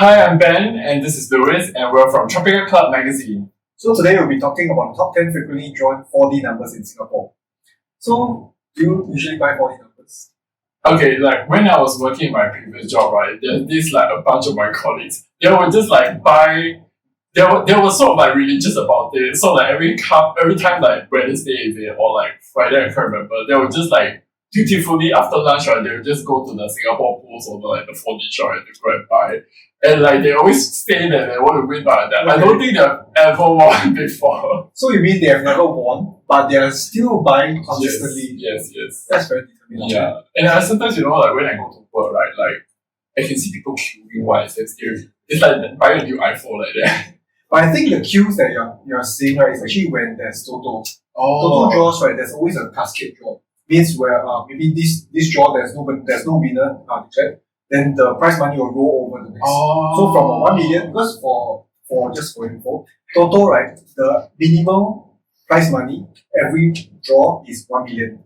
Hi, I'm Ben, and this is Louis, and we're from Tropika Club Magazine. So today we'll be talking about the top 10 frequently drawn 4D numbers in Singapore. So, do you usually buy 4D numbers? Okay, like when I was working in my previous job, right, there's this like a bunch of my colleagues. They would just like buy. They were sort of like religious about it. So like every time like Wednesday is it or like Friday, I can't remember. They would just like dutifully after lunch, right, they would just go to the Singapore Pools or the 4D shop and to go and buy. And like they always say that they want to win by that. I don't think they've ever won before. So you mean they have never won, but they are still buying consistently? Yes. That's very determined. Yeah. And sometimes, like when I go to work, right, like I can see people queuing while it's scary. It's like buying a new iPhone like that. But I think the queues that you're seeing, right, is actually when there's Toto. Toto draws, right, there's always a cascade draw. Means where maybe this draw there's no winner declared, then the prize money will roll over the next. So from 1 million, because for just for info, Toto, right, the minimum prize money every draw is 1 million.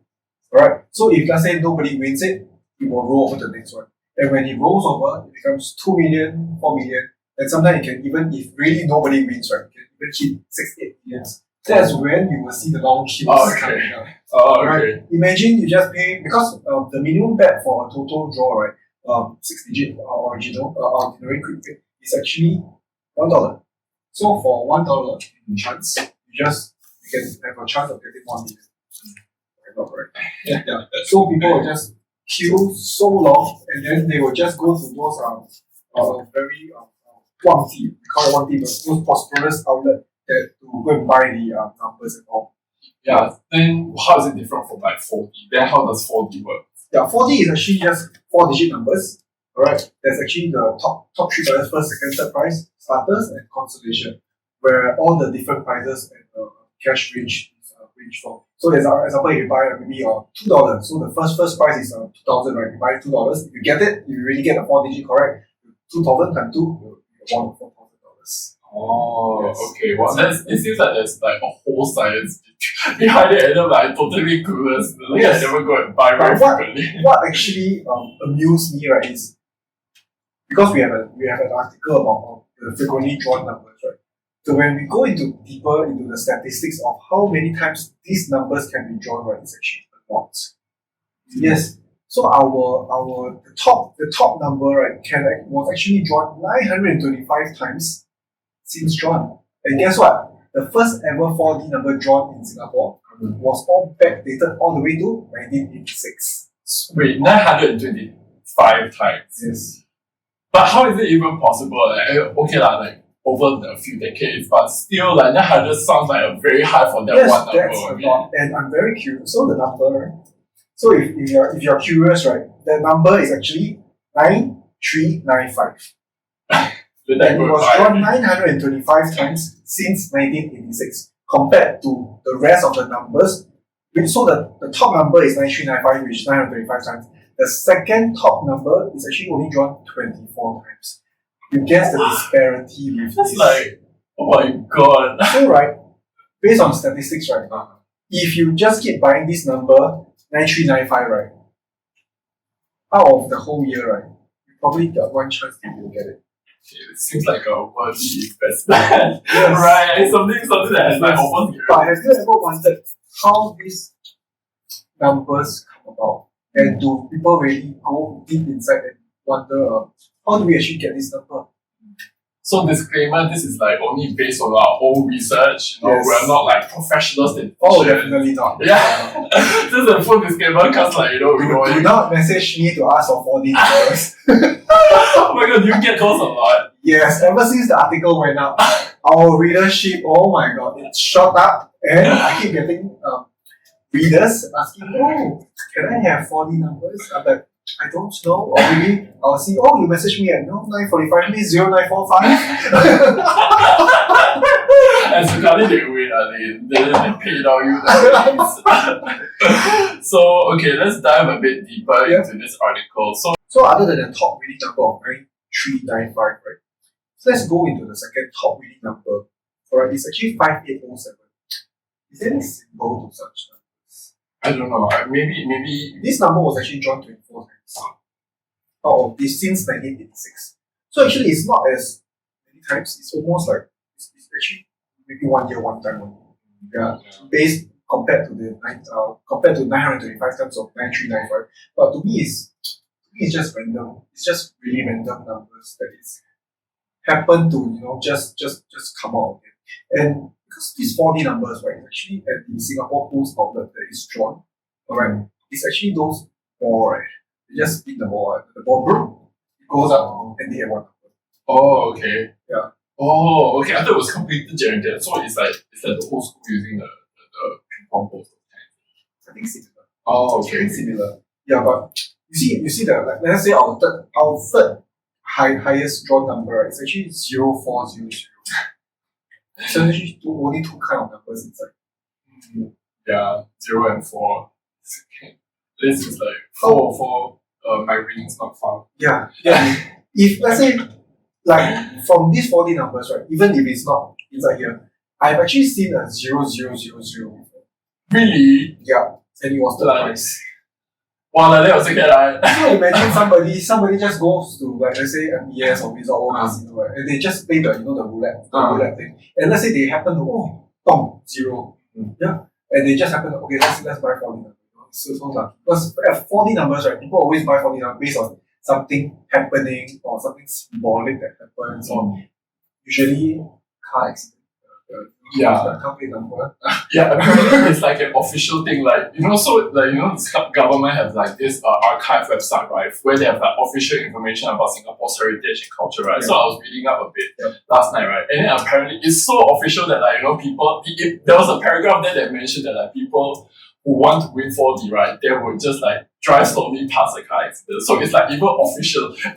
Alright. So if let's say nobody wins it, it will roll over to the next one. And when it rolls over, it becomes 2 million, 4 million, and sometimes it can even, if really nobody wins, right, it can even hit 6, 8 millions. That's when you will see the long queues coming up. Right? Imagine you just pay, because the minimum bet for a total draw, right, 6-digit original ordinary quick bet is actually $1. So for $1 chance, you can have a chance of getting 1 million. Right? Yeah. So people will just queue so long, and then they will just go to those very Wangti, we call it Wangti, those prosperous outlet that to go and buy the numbers and all. Yeah, then how is it different from like 4D? Then how does 4D work? Yeah, 4D is actually just 4-digit numbers. Alright, there's actually the top three prizes, first, second, third prize, starters, and consolation, where all the different prizes and cash range is range from. So, as an example, if you buy maybe $2, so the first prize is 2,000, right? You buy $2. If you get it, you really get a 4-digit correct. 2,000 times 2, you won $4,000. Oh, yes. Okay. Well, it seems like there's like a whole science behind it, and I'm like totally clueless. Yes. I never go and buy very frequently. What actually amused me, right, is because we have an article about the frequently drawn numbers, right? So when we go deeper into the statistics of how many times these numbers can be drawn, right, it's actually a lot. Yes. So the top number, right, was actually drawn 925 times since drawn. And guess what? The first ever 4D number drawn in Singapore was all backdated all the way to 1986. Wait, 925 times? Yes. But how is it even possible? Okay, like over a few decades, but still, like 900 sounds like a very high for that one number. That's a lot. And I'm very curious. So the number, so if you're curious, right, the number is actually 9395. And it was drawn 925 times since 1986, compared to the rest of the numbers. So the top number is 9395, which is 925 times. The second top number is actually only drawn 24 times. You guess the disparity with That's this. like, oh my god. So, right, based on statistics, right, if you just keep buying this number, 9395, right, out of the whole year, right, you probably got one chance that you'll get it. It seems like a worthy investment. Yes. Right, something that has like almost. But have you ever wondered how these numbers come about? And do people really go deep inside and wonder how do we actually get this number? So disclaimer, this is like only based on our own research. Yes. We're not like professionals in definitely not. Yeah. This is a full disclaimer because we know. Do not message me to ask for 4D numbers. Oh my god, you get those a lot. Yes, ever since the article went up, our readership, oh my god, it shot up, and I keep getting readers asking, oh, can I have 4D numbers? I'm like, I don't know. Or maybe I'll see, oh, you message me at 945, means 0945. And so suddenly they win, they paid out you the So, okay, let's dive a bit deeper into this article. So other than the top winning number of 9395, right? So let's go into the second top winning number. Alright, it's actually 5807. Is there any symbol to such numbers? I don't know. Maybe this number was actually drawn 24 times out of this since 1986. So actually, it's not as many times. It's almost like it's actually maybe 1 year, one time. Yeah, based compared to the 925 times of 9395. But to me, it's just random. It's just really random numbers that is happen to just come out again. And because these 4D numbers, right, actually at the Singapore Post outlet that is drawn, alright, it's actually those ball, right? They just spin the ball, right? The ball broke, it goes up, and they have one number. Oh, okay. Yeah. Oh, okay. I thought it was completely generated. So it's like the whole school using the ping pong post. I think similar. Oh, I okay. think similar. Yeah, but you see the like, let's say our third highest drawn number, right, it's actually 0400. So actually only two kind of numbers inside. Yeah, 0 and 4. Okay. This is like 4. My reading's not far. Yeah. If let's say like from these 4D numbers, right, even if it's not inside here, I've actually seen a 0000 before. Really? Yeah, and it was the price. Wow, like that was okay, right? So imagine somebody just goes to like let's say MBS or Resort or Casino, right, and they just play the the roulette thing, and let's say they happen to bong 0, yeah, and they just happen to let's buy 4D numbers. So lucky because 4D numbers, right, people always buy 4D numbers based on something happening or something symbolic that happens, or usually car accident. Yeah. Car plate number. Yeah, apparently it's like an official thing, like so like this government has like this archive website, right, where they have like official information about Singapore's heritage and culture, right? Yeah. So I was reading up a bit last night, right, and then apparently it's so official that like people, there was a paragraph there that mentioned that like people who want to win 4D, right, they would just like drive slowly past the car accident. So it's like even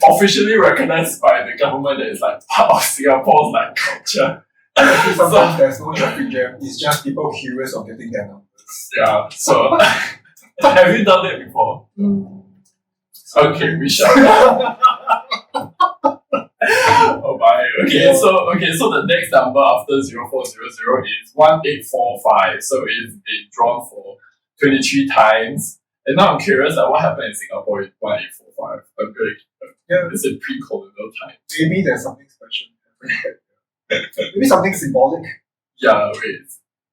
officially recognized by the government that it's like part of Singapore's like culture. Actually, sometimes there's no traffic jam. It's just people curious of getting their numbers. Yeah. So have you done that before? Okay, we shall. Oh my. Okay, so the next number after 0400 is 1845. So it's been drawn for 23 times. And now I'm curious, like, what happened in Singapore with 1845? I'm very Is it pre-colonial time? Maybe there's something special. Maybe something symbolic. Yeah, wait.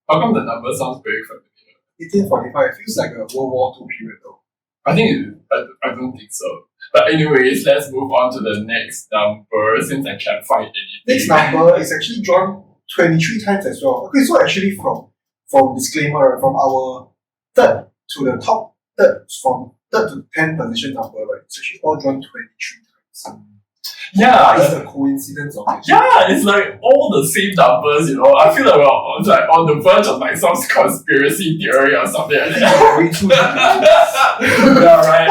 How come the number sounds very familiar? 1845 feels like a World War II period though. I don't think so. But anyways, let's move on to the next number since I can't find anything. Next number is actually drawn 23 times as well. Okay, so actually from disclaimer, from our third to the top third, from third to 10th position number, right, it's actually all drawn 23 times. Yeah, it's a coincidence of it. Yeah, it's like all the same numbers, I feel like we're like on the verge of like some conspiracy theory or something like that. Yeah, right.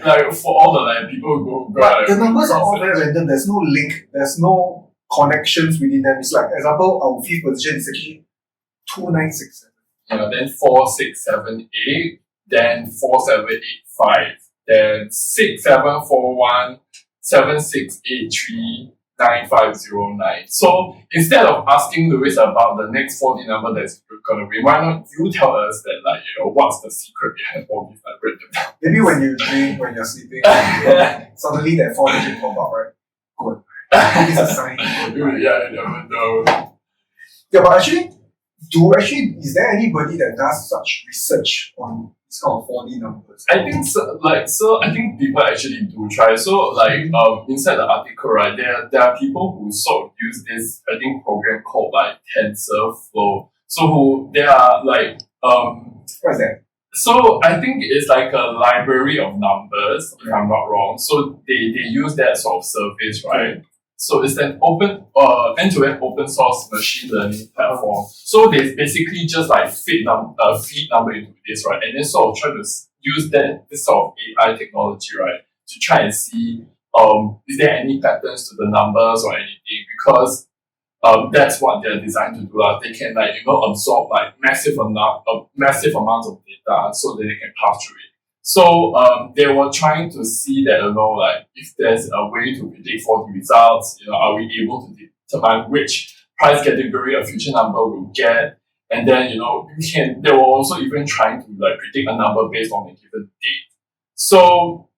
Like for all the like people who go. But the numbers are all very random. There's no link. There's no connections within them. It's like, example, our fifth position is actually 2967. Yeah, then 4678, then 4785, then 6741. 7683 9509. So instead of asking Louis about the next 4D number that's gonna win, why not you tell us that what's the secret behind all these like random? Maybe when you drink, when you're sleeping, suddenly that 4 digit pop up, right? Good. It's a sign. Yeah, I never know. Yeah, but actually, is there anybody that does such research on this kind of 4D numbers? I think so. I think people actually do try. So, inside the article, right, there are people who sort of use this, I think, program called like TensorFlow. So they are like what's that? So I think it's like a library of numbers, if I'm not wrong. So they use that sort of service, right? So it's an open, end-to-end open source machine learning platform. So they basically just like feed number into this, right? And then sort of try to use this sort of AI technology, right? To try and see, is there any patterns to the numbers or anything? Because that's what they're designed to do. They can absorb like massive amounts of data so that they can pass through it. So they were trying to see that if there's a way to predict for the results, are we able to determine which price category a future number will get, and then they were also even trying to predict a number based on a given date. So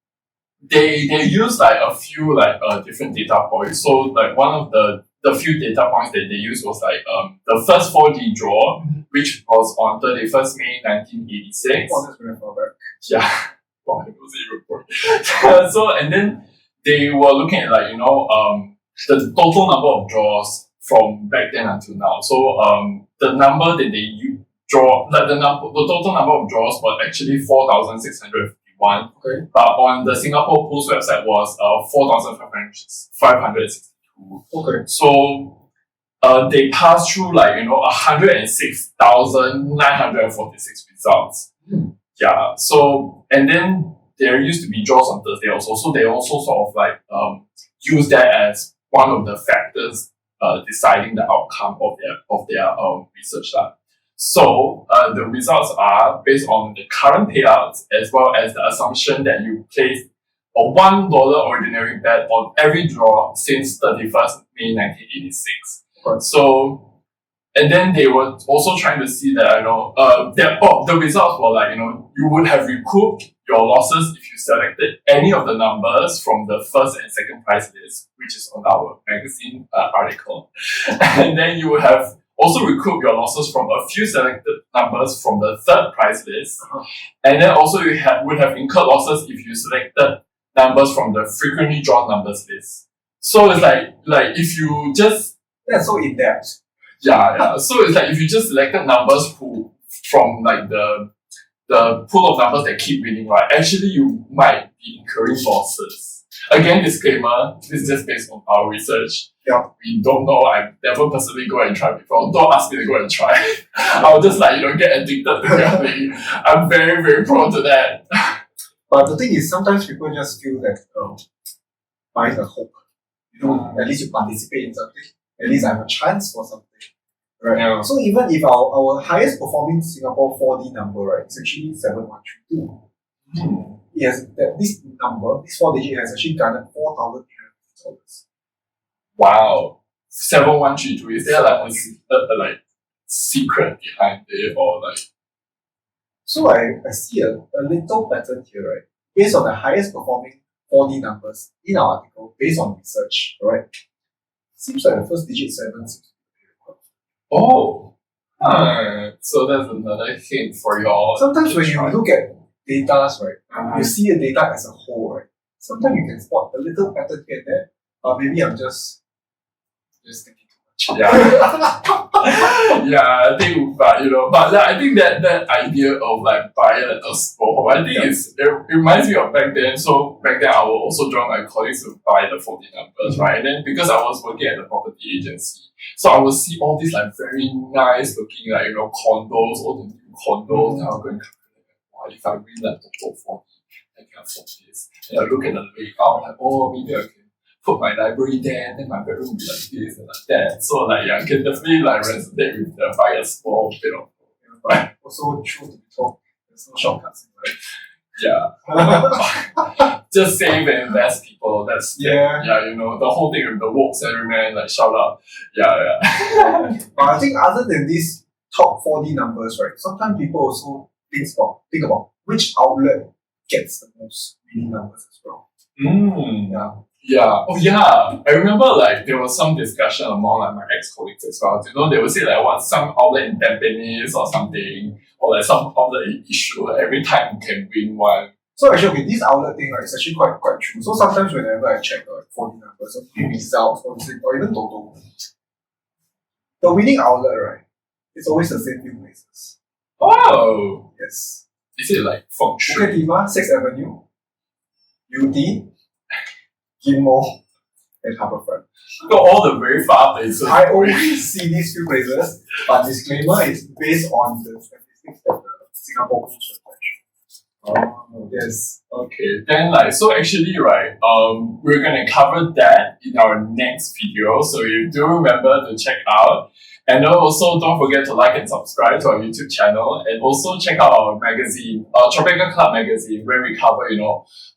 they use like a few like different data points. So like one of the few data points that they used was like the first 4D draw, which was on 31st May 1986. Oh, that's very far back. Yeah. Wow, it was even before. So and then they were looking at like the total number of draws from back then until now. So the number that they draw, like the total number of draws was actually 4,651. Okay. But on the Singapore Pool's website was 4,562. Okay. So they passed through like 106,946 results. Yeah. So and then there used to be draws on Thursday also. So they also sort of like use that as one of the factors deciding the outcome of their research. So the results are based on the current payouts as well as the assumption that you place a $1 ordinary bet on every draw since 31st May 1986. Right. So and then they were also trying to see that the results were like you would have recouped your losses if you selected any of the numbers from the first and second prize list, which is on our magazine article, and then you would have also recouped your losses from a few selected numbers from the third prize list, and then also you would have incurred losses if you selected numbers from the frequently drawn numbers list. So it's like if you just That's so in depth. Yeah. So it's like if you just selected numbers from like the pool of numbers that keep winning, right? Actually, you might be incurring losses. Again, disclaimer: this is just based on our research. Yeah. We don't know. I've never personally go and try before. Don't ask me to go and try. I'll just get addicted to gambling. I'm very, very prone to that. But the thing is, sometimes people just feel that buying a hope. At least you participate in something. At least I have a chance for something. Right. Yeah. So even if our highest performing Singapore 4D number, right, is actually 7132. Yes, this number, this 4-digit has actually garnered $4,800. Wow. 7132. Is there like a secret behind it or like? So I see a little pattern here, right? Based on the highest performing 4D numbers in our article, based on research, right? Seems like the first digit 7 seems to be Oh, so that's another hint for y'all. Sometimes when you look at data, right, you see the data as a whole, right? Sometimes you can spot a little pattern here and there. Maybe I'm just thinking too much. Yeah, I think, but I think that idea of like buying a small, I think it reminds me of back then. So back then I will also join my colleagues to buy the 40 numbers, right? And then because I was working at the property agency, so I would see all these like very nice looking condos, all the new condos. And I'll go and calculate, wow, if I win that total 40, I can afford this. And I look at the layout, like, maybe I can put my library there, then my bedroom will be like this and like that. So I can definitely resonate with the buy a small bit of. But also true to be told, there's no shortcuts in life. Yeah. Just save and invest, people. That's the whole thing with the woke salaryman, shout out. Yeah. But I think other than these top 4D numbers, right, sometimes people also think about which outlet gets the most winning numbers as well. Yeah. Yeah. Oh yeah. I remember there was some discussion among my ex-colleagues as well. They would say some outlet in Tampines or something, or some outlet in issue. Every time you can win one. So actually, this outlet thing, right, is actually quite true. So sometimes whenever I check 40 numbers or results or even Toto, the winning outlet, right, it's always the same few places. Oh. Yes. Is it feng shui? Bukit Timah, 6th Avenue, UT, Ghim Moh, and Harbourfront. Got all the very far places. I always see these few places, but disclaimer is based on the statistics that the Singapore Post website. Oh, yes. Okay. Then so actually, right, we're gonna cover that in our next video. So you do remember to check out. And also don't forget to like and subscribe to our YouTube channel, and also check out our magazine, Tropika Club Magazine, where we cover,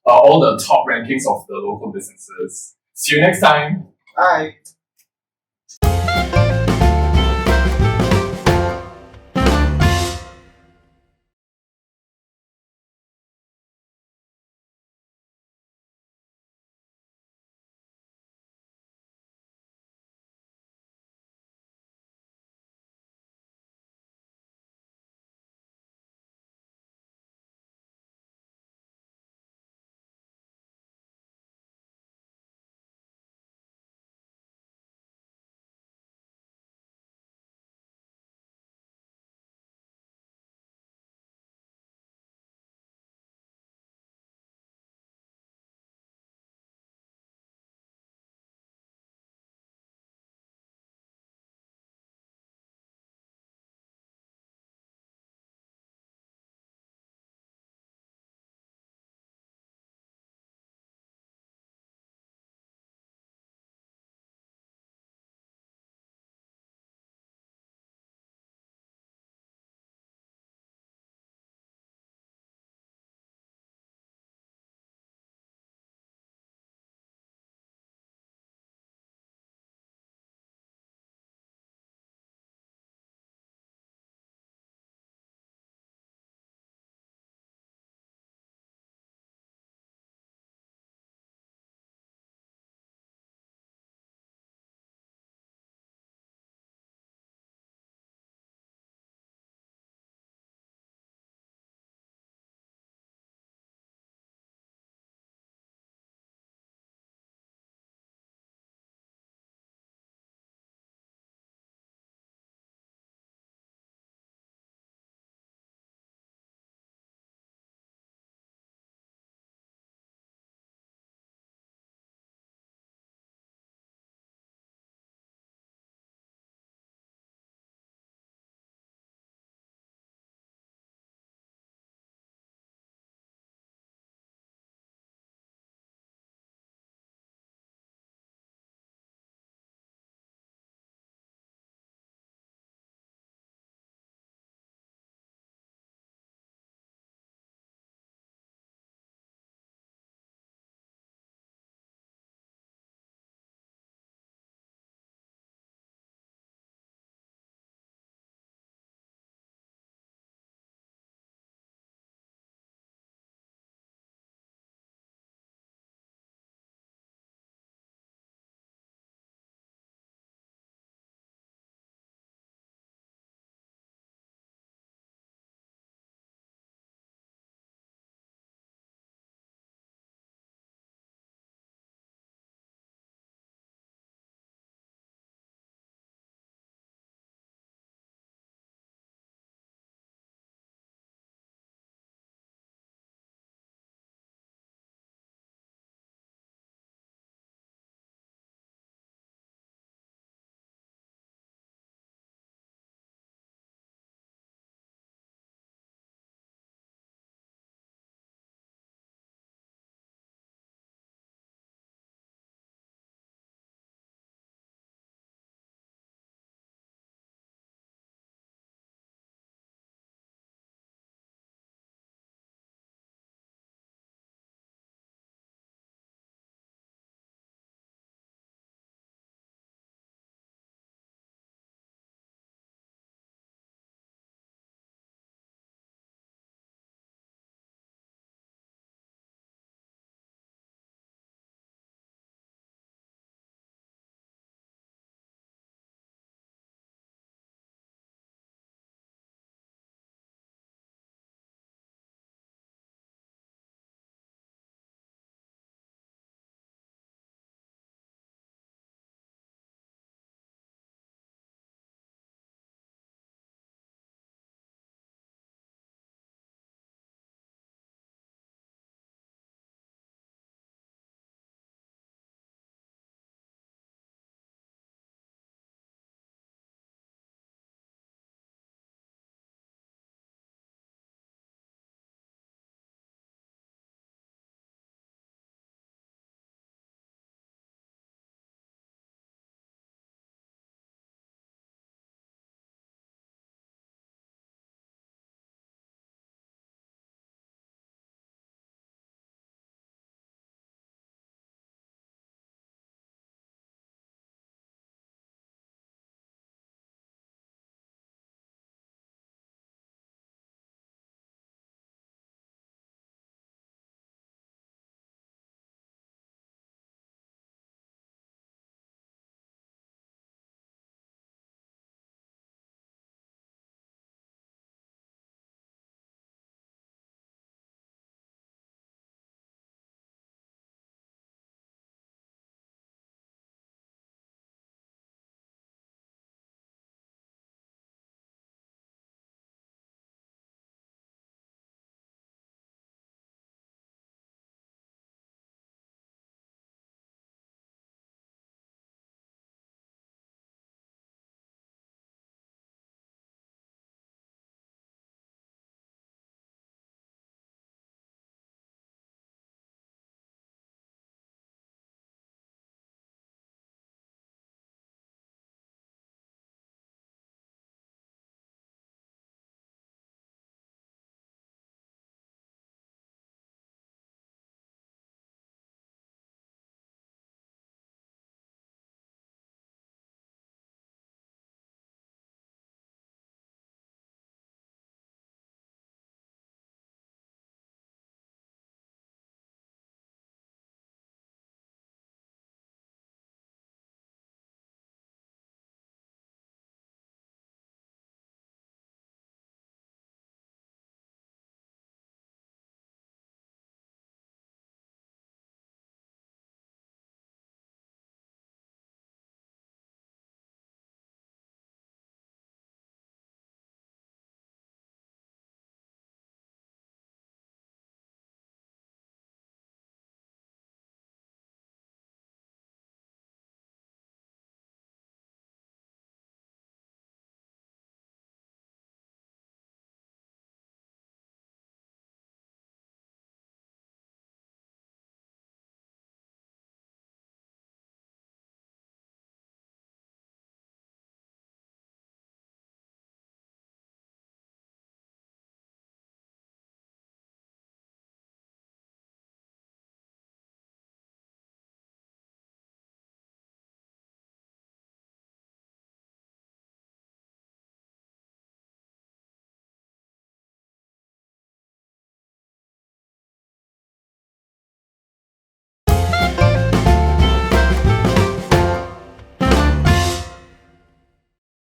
all the top rankings of the local businesses. See you next time. Bye.